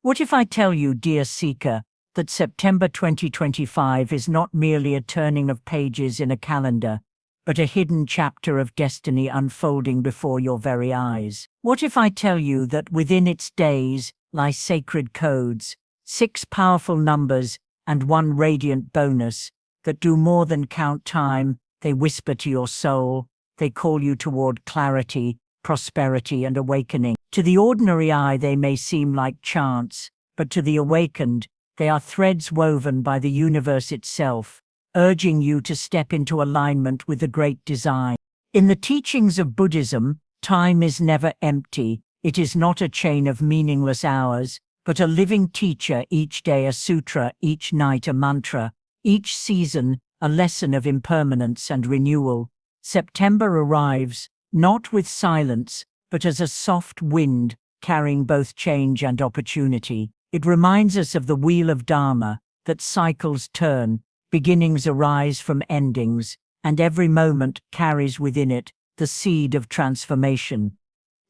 What if I tell you, dear seeker, that September 2025 is not merely a turning of pages in a calendar, but a hidden chapter of destiny unfolding before your very eyes? What if I tell you that within its days lie sacred codes, 6 powerful numbers, and 1 radiant bonus that do more than count time? They whisper to your soul, they call you toward clarity, prosperity, and awakening. To the ordinary eye, they may seem like chants, but to the awakened, they are threads woven by the universe itself, urging you to step into alignment with the great design. In the teachings of Buddhism, time is never empty. It is not a chain of meaningless hours, but a living teacher, each day a sutra, each night a mantra, each season a lesson of impermanence and renewal. September arrives, not with silence, but as a soft wind, carrying both change and opportunity. It reminds us of the wheel of Dharma, that cycles turn, beginnings arise from endings, and every moment carries within it the seed of transformation.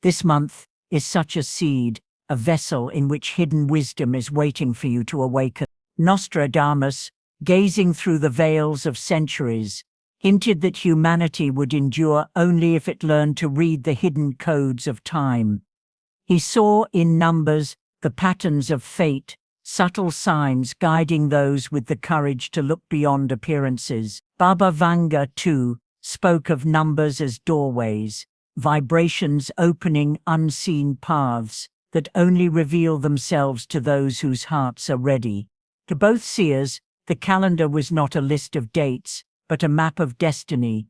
This month is such a seed, a vessel in which hidden wisdom is waiting for you to awaken. Nostradamus, gazing through the veils of centuries, hinted that humanity would endure only if it learned to read the hidden codes of time. He saw in numbers the patterns of fate, subtle signs guiding those with the courage to look beyond appearances. Baba Vanga, too, spoke of numbers as doorways, vibrations opening unseen paths that only reveal themselves to those whose hearts are ready. To both seers, the calendar was not a list of dates, but a map of destiny.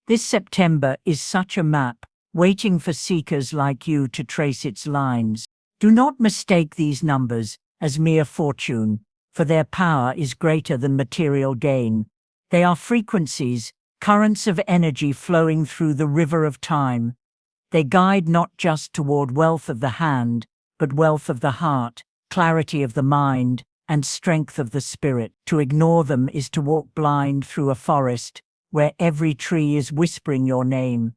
This September is such a map, waiting for seekers like you to trace its lines. Do not mistake these numbers as mere fortune, for their power is greater than material gain. They are frequencies, currents of energy flowing through the river of time. They guide not just toward wealth of the hand, but wealth of the heart, clarity of the mind, and strength of the spirit. To ignore them is to walk blind through a forest where every tree is whispering your name.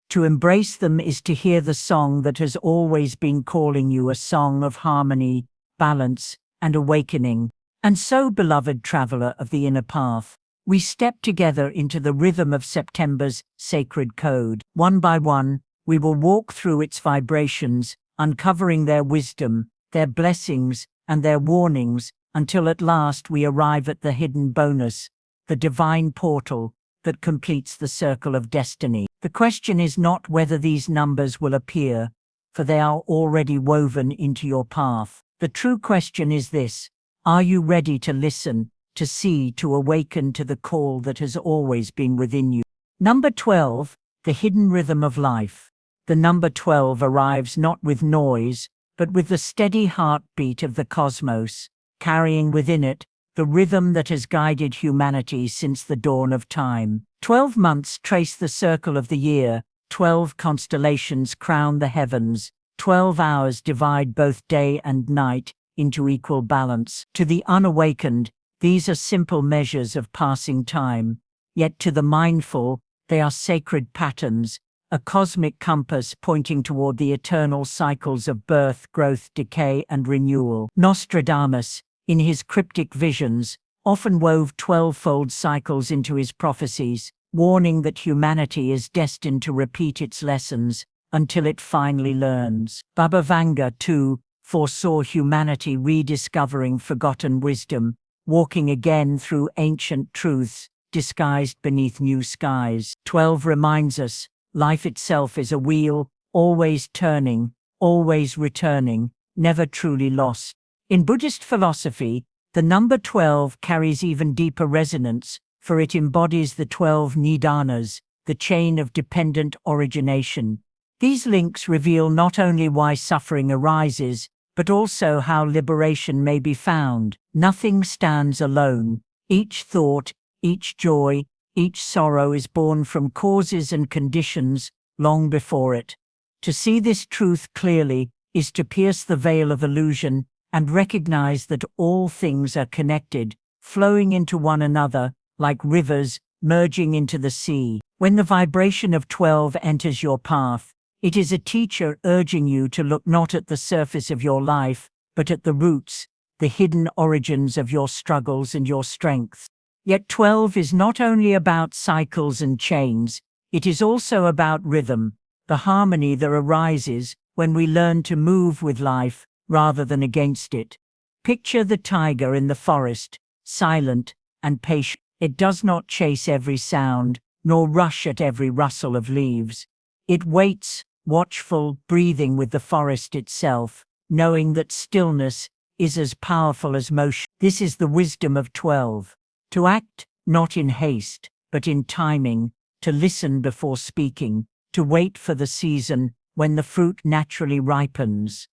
To embrace them is to hear the song that has always been calling you, a song of harmony, balance, and awakening. And so, beloved traveler of the inner path, we step together into the rhythm of September's sacred code. One by one, we will walk through its vibrations, uncovering their wisdom, their blessings, and their warnings, until at last we arrive at the hidden bonus, the divine portal that completes the circle of destiny. The question is not whether these numbers will appear, for they are already woven into your path. The true question is this: are you ready to listen, to see, to awaken to the call that has always been within you? Number 12, the hidden rhythm of life. The number 12 arrives not with noise, but with the steady heartbeat of the cosmos, carrying within it the rhythm that has guided humanity since the dawn of time. 12 months trace the circle of the year, 12 constellations crown the heavens, 12 hours divide both day and night into equal balance. To the unawakened, these are simple measures of passing time, yet to the mindful, they are sacred patterns, a cosmic compass pointing toward the eternal cycles of birth, growth, decay, and renewal. Nostradamus, in his cryptic visions, often wove 12-fold cycles into his prophecies, warning that humanity is destined to repeat its lessons until it finally learns. Baba Vanga, too, foresaw humanity rediscovering forgotten wisdom, walking again through ancient truths disguised beneath new skies. 12 reminds us, life itself is a wheel, always turning, always returning, never truly lost. In Buddhist philosophy, the number 12 carries even deeper resonance, for it embodies the 12 nidanas, the chain of dependent origination. These links reveal not only why suffering arises, but also how liberation may be found. Nothing stands alone. Each thought, each joy, each sorrow is born from causes and conditions long before it. To see this truth clearly is to pierce the veil of illusion and recognize that all things are connected, flowing into one another, like rivers merging into the sea. When the vibration of 12 enters your path, it is a teacher urging you to look not at the surface of your life, but at the roots, the hidden origins of your struggles and your strengths. Yet 12 is not only about cycles and chains, it is also about rhythm, the harmony that arises when we learn to move with life rather than against it. Picture the tiger in the forest, silent and patient. It does not chase every sound, nor rush at every rustle of leaves. It waits, watchful, breathing with the forest itself, knowing that stillness is as powerful as motion. This is the wisdom of 12. To act, not in haste, but in timing, to listen before speaking, to wait for the season when the fruit naturally ripens.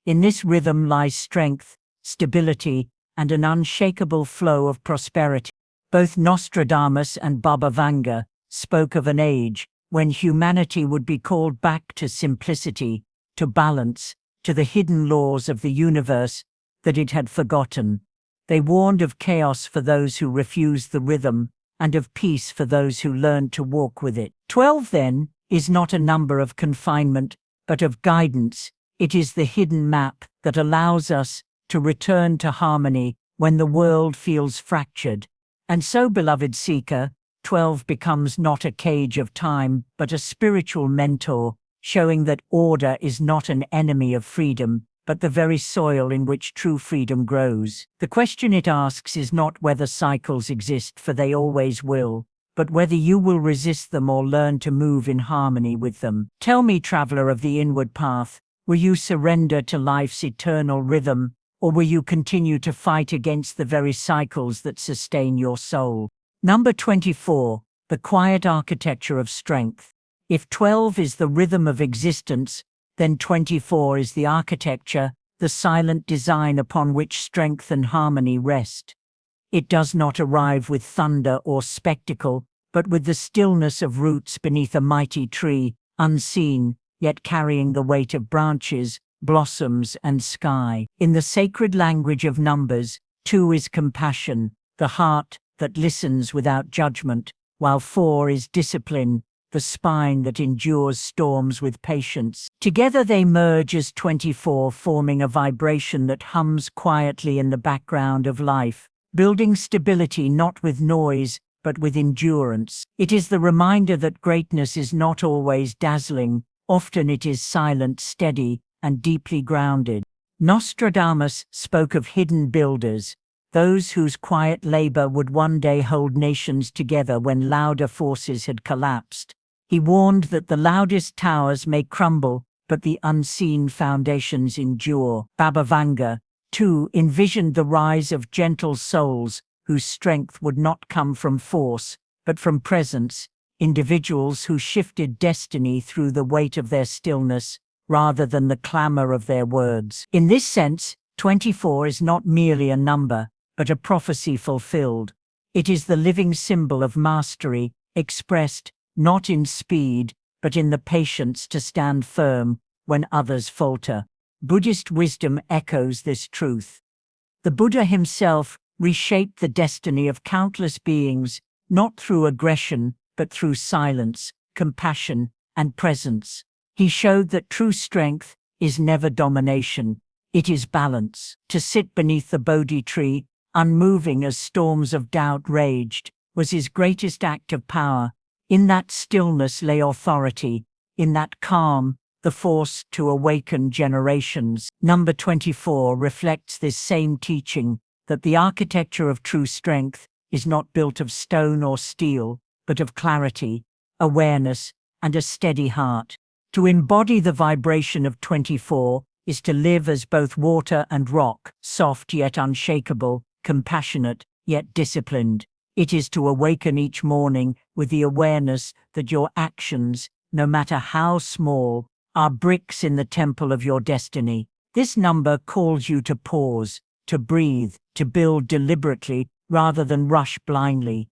In this rhythm lies strength, stability, and an unshakable flow of prosperity. Both Nostradamus and Baba Vanga spoke of an age when humanity would be called back to simplicity, to balance, to the hidden laws of the universe that it had forgotten. They warned of chaos for those who refused the rhythm, and of peace for those who learned to walk with it. 12, then, is not a number of confinement, but of guidance. It is the hidden map that allows us to return to harmony when the world feels fractured. And so, beloved seeker, 12 becomes not a cage of time, but a spiritual mentor, showing that order is not an enemy of freedom, but the very soil in which true freedom grows. The question it asks is not whether cycles exist, for they always will, but whether you will resist them or learn to move in harmony with them. Tell me, traveler of the inward path, will you surrender to life's eternal rhythm, or will you continue to fight against the very cycles that sustain your soul? Number 24, the quiet architecture of strength. If 12 is the rhythm of existence, then 24 is the architecture, the silent design upon which strength and harmony rest. It does not arrive with thunder or spectacle, but with the stillness of roots beneath a mighty tree, unseen, yet carrying the weight of branches, blossoms, and sky. In the sacred language of numbers, 2 is compassion, the heart that listens without judgment, while 4 is discipline, the spine that endures storms with patience. Together they merge as 24, forming a vibration that hums quietly in the background of life, building stability not with noise, but with endurance. It is the reminder that greatness is not always dazzling, often it is silent, steady, and deeply grounded. Nostradamus spoke of hidden builders, those whose quiet labor would one day hold nations together when louder forces had collapsed. He warned that the loudest towers may crumble, but the unseen foundations endure. Baba Vanga, too, envisioned the rise of gentle souls whose strength would not come from force, but from presence, individuals who shifted destiny through the weight of their stillness, rather than the clamor of their words. In this sense, 24 is not merely a number, but a prophecy fulfilled. It is the living symbol of mastery, expressed not in speed, but in the patience to stand firm when others falter. Buddhist wisdom echoes this truth. The Buddha himself reshaped the destiny of countless beings, not through aggression, but through silence, compassion, and presence. He showed that true strength is never domination, it is balance. To sit beneath the Bodhi tree, unmoving as storms of doubt raged, was his greatest act of power. In that stillness lay authority, in that calm, the force to awaken generations. Number 24 reflects this same teaching, that the architecture of true strength is not built of stone or steel, but of clarity, awareness, and a steady heart. To embody the vibration of 24 is to live as both water and rock, soft yet unshakable, compassionate yet disciplined. It is to awaken each morning with the awareness that your actions, no matter how small, are bricks in the temple of your destiny. This number calls you to pause, to breathe, to build deliberately rather than rush blindly.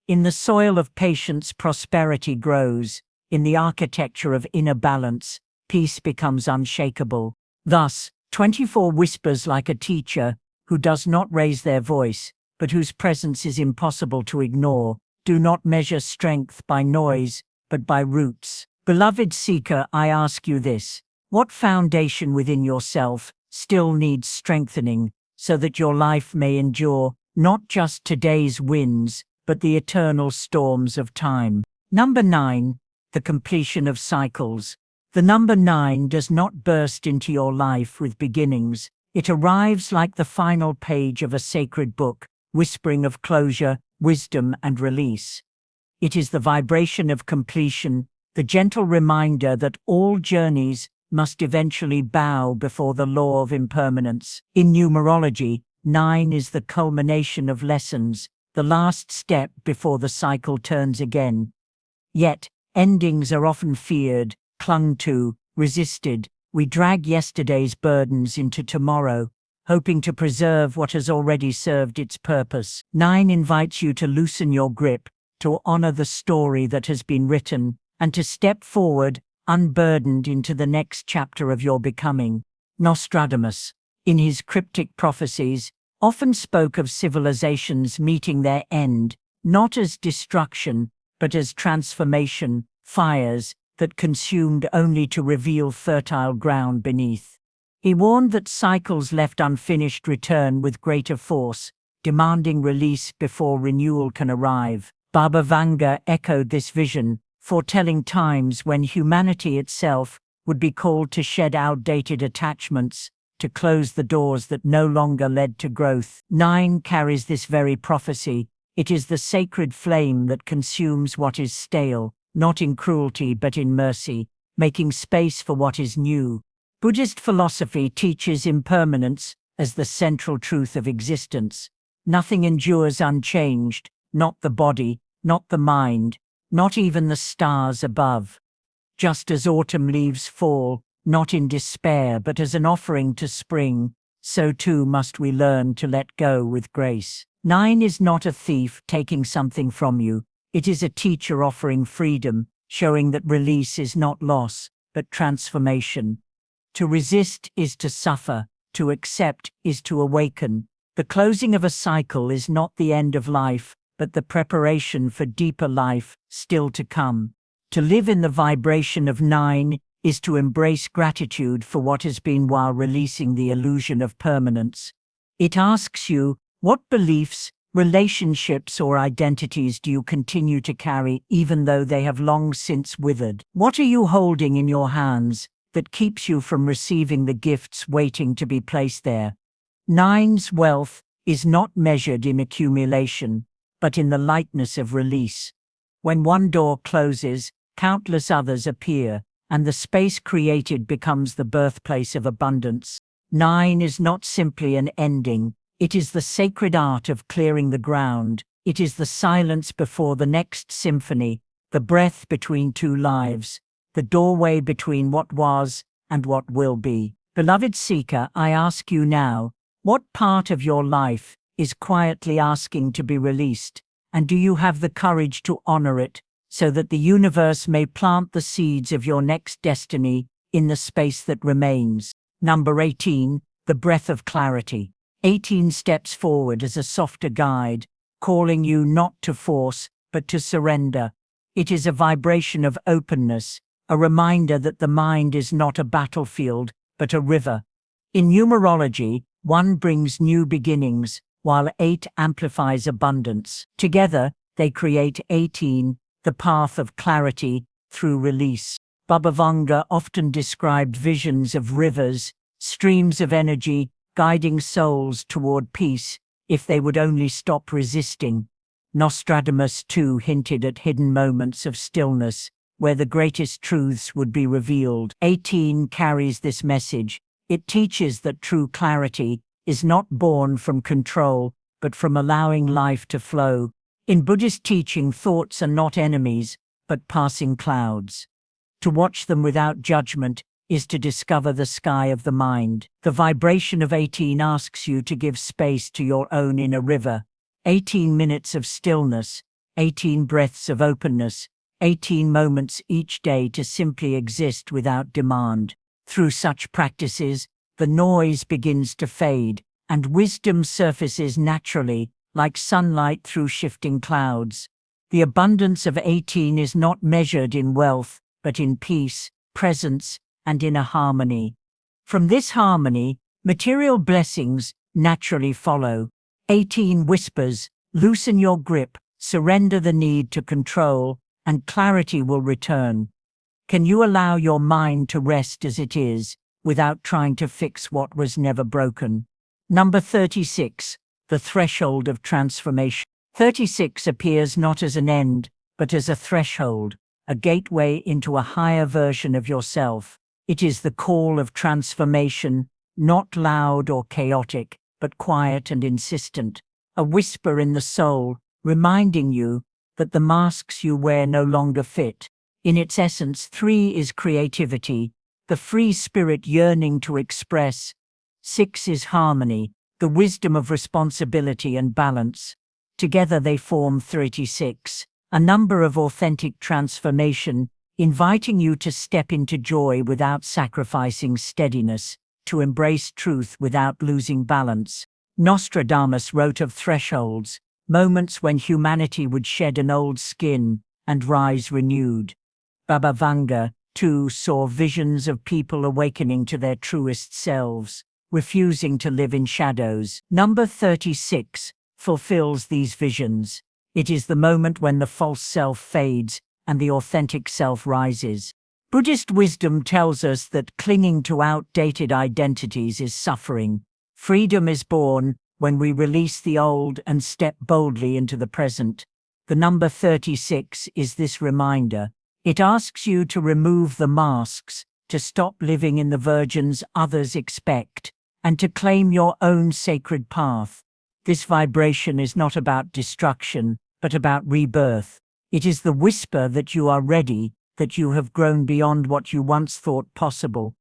In the soil of patience, prosperity grows. In the architecture of inner balance, peace becomes unshakable. Thus, 24 whispers like a teacher who does not raise their voice, but whose presence is impossible to ignore. Do not measure strength by noise, but by roots. Beloved seeker, I ask you this: what foundation within yourself still needs strengthening, so that your life may endure not just today's winds, but the eternal storms of time. Number 9. The completion of cycles. The number 9 does not burst into your life with beginnings. It arrives like the final page of a sacred book, whispering of closure, wisdom, and release. It is the vibration of completion, the gentle reminder that all journeys must eventually bow before the law of impermanence. In numerology, 9 is the culmination of lessons, the last step before the cycle turns again. Yet, endings are often feared, clung to, resisted. We drag yesterday's burdens into tomorrow, hoping to preserve what has already served its purpose. 9 invites you to loosen your grip, to honor the story that has been written, and to step forward, unburdened into the next chapter of your becoming. Nostradamus, in his cryptic prophecies, often spoke of civilizations meeting their end, not as destruction, but as transformation, fires that consumed only to reveal fertile ground beneath. He warned that cycles left unfinished return with greater force, demanding release before renewal can arrive. Baba Vanga echoed this vision, foretelling times when humanity itself would be called to shed outdated attachments, to close the doors that no longer led to growth. 9 carries this very prophecy. It is the sacred flame that consumes what is stale, not in cruelty but in mercy, making space for what is new. Buddhist philosophy teaches impermanence as the central truth of existence. Nothing endures unchanged, not the body, not the mind, not even the stars above. Just as autumn leaves fall, not in despair but as an offering to spring, so too must we learn to let go with grace. 9 is not a thief taking something from you. It is a teacher offering freedom, showing that release is not loss, but transformation. To resist is to suffer, to accept is to awaken. The closing of a cycle is not the end of life, but the preparation for deeper life still to come. To live in the vibration of 9 is to embrace gratitude for what has been while releasing the illusion of permanence. It asks you, what beliefs, relationships or identities do you continue to carry even though they have long since withered? What are you holding in your hands that keeps you from receiving the gifts waiting to be placed there? 9's wealth is not measured in accumulation, but in the lightness of release. When one door closes, countless others appear, and the space created becomes the birthplace of abundance. 9 is not simply an ending. It is the sacred art of clearing the ground. It is the silence before the next symphony, the breath between two lives, the doorway between what was and what will be. Beloved seeker, I ask you now, what part of your life is quietly asking to be released, and do you have the courage to honor it, so that the universe may plant the seeds of your next destiny in the space that remains? Number 18, the breath of clarity. 18 steps forward as a softer guide, calling you not to force, but to surrender. It is a vibration of openness, a reminder that the mind is not a battlefield, but a river. In numerology, 1 brings new beginnings, while 8 amplifies abundance. Together, they create 18, the path of clarity through release. Baba Vanga often described visions of rivers, streams of energy, guiding souls toward peace, if they would only stop resisting. Nostradamus too hinted at hidden moments of stillness, where the greatest truths would be revealed. 18 carries this message. It teaches that true clarity is not born from control, but from allowing life to flow. In Buddhist teaching, thoughts are not enemies, but passing clouds. To watch them without judgment is to discover the sky of the mind. The vibration of 18 asks you to give space to your own inner river. 18 minutes of stillness, 18 breaths of openness, 18 moments each day to simply exist without demand. Through such practices, the noise begins to fade, and wisdom surfaces naturally, like sunlight through shifting clouds. The abundance of 18 is not measured in wealth, but in peace, presence, and inner harmony. From this harmony, Material blessings naturally follow. 18 whispers, loosen your grip, surrender the need to control, and clarity will return. Can you allow your mind to rest as it is, without trying to fix what was never broken? Number 36, the threshold of transformation. 36 appears not as an end, but as a threshold, a gateway into a higher version of yourself. It is the call of transformation, not loud or chaotic, but quiet and insistent, a whisper in the soul, reminding you that the masks you wear no longer fit. In its essence, 3 is creativity, the free spirit yearning to express. 6 is harmony, the wisdom of responsibility and balance. Together they form 36, a number of authentic transformation, inviting you to step into joy without sacrificing steadiness, to embrace truth without losing balance. Nostradamus wrote of thresholds, moments when humanity would shed an old skin and rise renewed. Baba Vanga, too, saw visions of people awakening to their truest selves, refusing to live in shadows. Number 36 fulfills these visions. It is the moment when the false self fades and the authentic self rises. Buddhist wisdom tells us that clinging to outdated identities is suffering. Freedom is born when we release the old and step boldly into the present. The number 36 is this reminder. It asks you to remove the masks, to stop living in the versions others expect, and to claim your own sacred path. This vibration is not about destruction, but about rebirth. It is the whisper that you are ready, that you have grown beyond what you once thought possible.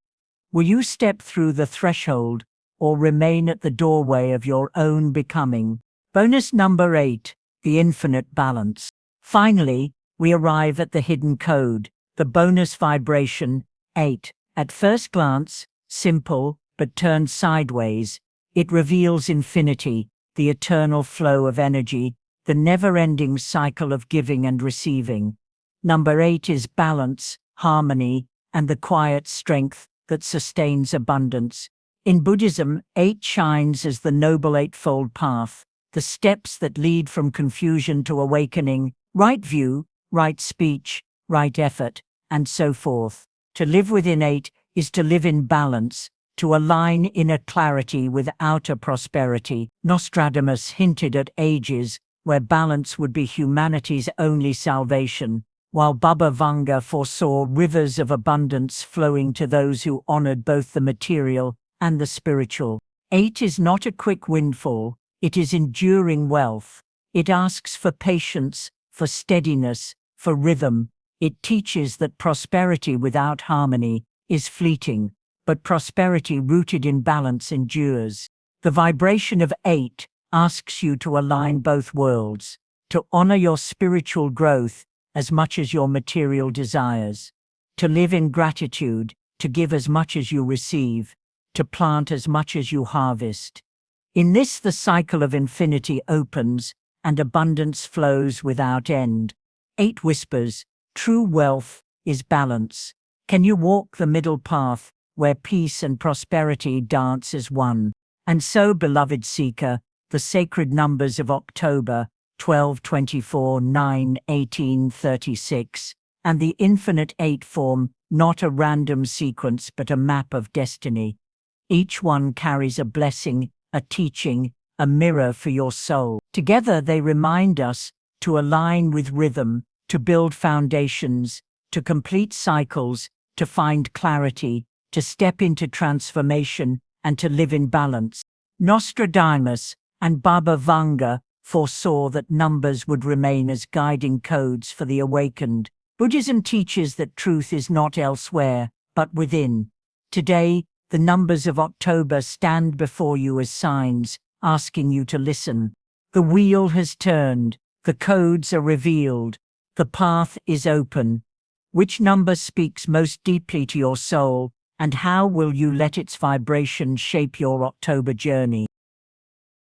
Will you step through the threshold, or remain at the doorway of your own becoming? Bonus number 8, the infinite balance. Finally, we arrive at the hidden code, the bonus vibration, 8. At first glance, simple, but turned sideways, it reveals infinity, the eternal flow of energy, the never-ending cycle of giving and receiving. Number 8 is balance, harmony, and the quiet strength that sustains abundance. In Buddhism, 8 shines as the Noble Eightfold Path, the steps that lead from confusion to awakening, right view, right speech, right effort, and so forth. To live within 8 is to live in balance, to align inner clarity with outer prosperity. Nostradamus hinted at ages where balance would be humanity's only salvation, while Baba Vanga foresaw rivers of abundance flowing to those who honored both the material and the spiritual. 8 is not a quick windfall, it is enduring wealth. It asks for patience, for steadiness, for rhythm. It teaches that prosperity without harmony is fleeting, but prosperity rooted in balance endures. The vibration of 8 asks you to align both worlds, to honor your spiritual growth as much as your material desires, to live in gratitude, to give as much as you receive, to plant as much as you harvest. In this, the cycle of infinity opens, and abundance flows without end. 8 whispers, true wealth is balance. Can you walk the middle path, where peace and prosperity dance as one? And so, beloved seeker, the sacred numbers of October, 12, 24, 9, 18, 36, and the infinite 8 form not a random sequence but a map of destiny. Each one carries a blessing, a teaching, a mirror for your soul. Together they remind us to align with rhythm, to build foundations, to complete cycles, to find clarity, to step into transformation, and to live in balance. Nostradamus and Baba Vanga foresaw that numbers would remain as guiding codes for the awakened. Buddhism teaches that truth is not elsewhere, but within. Today, the numbers of October stand before you as signs, asking you to listen. The wheel has turned, the codes are revealed, the path is open. Which number speaks most deeply to your soul, and how will you let its vibration shape your October journey?